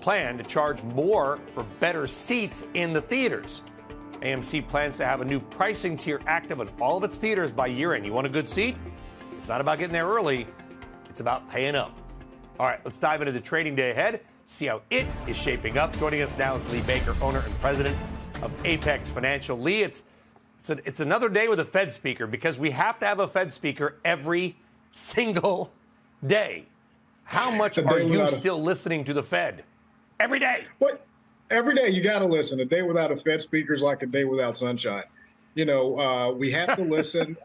plan to charge more for better seats in the theaters. AMC plans to have a new pricing tier active in all of its theaters by year-end. You want a good seat? It's not about getting there early. It's about paying up. All right, let's dive into the trading day ahead, see how it is shaping up. Joining us now is Lee Baker, owner and president of Apex Financial. Lee, it's another day with a Fed speaker because we have to have a Fed speaker every single day. How much are you still listening to the Fed? Every day. What? Every day you got to listen. A day without a Fed speaker is like a day without sunshine. You know, we have to listen.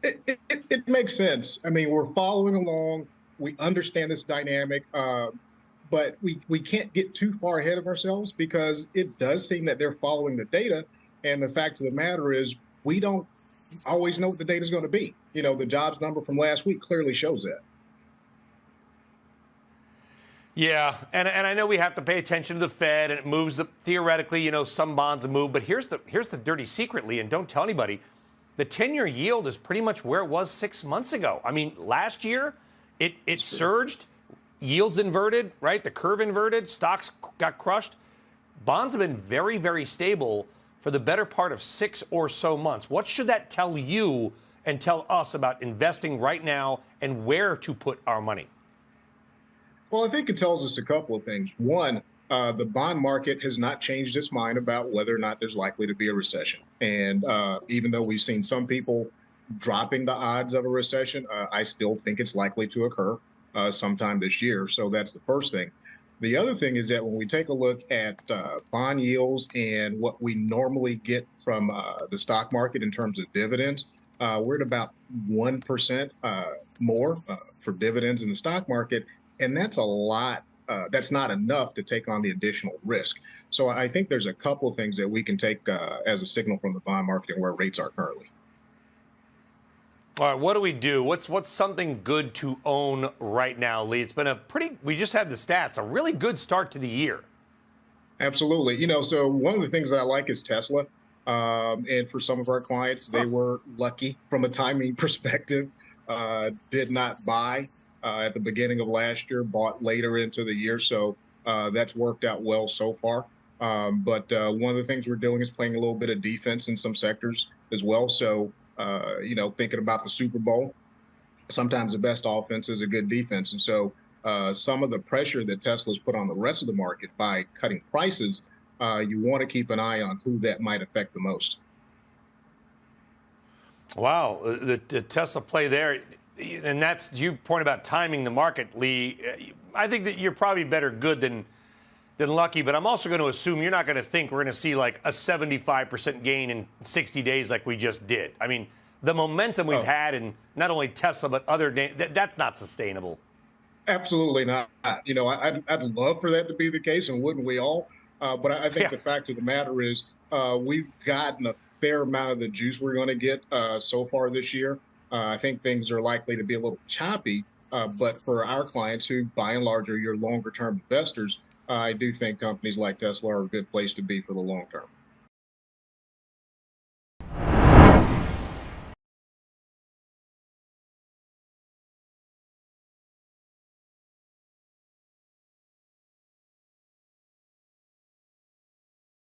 It makes sense. I mean, we're following along. We understand this dynamic, but we can't get too far ahead of ourselves because it does seem that they're following the data. And the fact of the matter is we don't always know what the data is going to be. You know, the jobs number from last week clearly shows that. Yeah, and I know we have to pay attention to the Fed, and it moves theoretically. You know, some bonds move, but here's the dirty secret, Lee, and don't tell anybody. The 10-year yield is pretty much where it was 6 months ago. I mean, last year it surged, yields inverted, right? The curve inverted, stocks got crushed. Bonds have been very, very stable for the better part of 6 or so months. What should that tell you and tell us about investing right now and where to put our money? Well, I think it tells us a couple of things. One, the bond market has not changed its mind about whether or not there's likely to be a recession. And even though we've seen some people dropping the odds of a recession, I still think it's likely to occur sometime this year. So that's the first thing. The other thing is that when we take a look at bond yields and what we normally get from the stock market in terms of dividends, we're at about 1% more for dividends in the stock market. And that's a lot. That's not enough to take on the additional risk. So I think there's a couple of things that we can take as a signal from the bond market and where rates are currently. All right, what do we do? What's something good to own right now, Lee? It's been we just had the stats, a really good start to the year. Absolutely. You know, so one of the things that I like is Tesla. And for some of our clients, they were lucky from a timing perspective, did not buy at the beginning of last year, bought later into the year. So that's worked out well so far. But one of the things we're doing is playing a little bit of defense in some sectors as well. So, you know, thinking about the Super Bowl, sometimes the best offense is a good defense. And so some of the pressure that Tesla's put on the rest of the market by cutting prices, you want to keep an eye on who that might affect the most. Wow, the Tesla play there. And that's you point about timing the market, Lee. I think that you're probably better good than lucky, but I'm also going to assume you're not going to think we're going to see like a 75% gain in 60 days like we just did. I mean, the momentum we've had in not only Tesla but other that's not sustainable. Absolutely not. You know, I'd love for that to be the case, and wouldn't we all? But I think the fact of the matter is we've gotten a fair amount of the juice we're going to get so far this year. I think things are likely to be a little choppy, but for our clients who, by and large, are your longer-term investors, I do think companies like Tesla are a good place to be for the long term.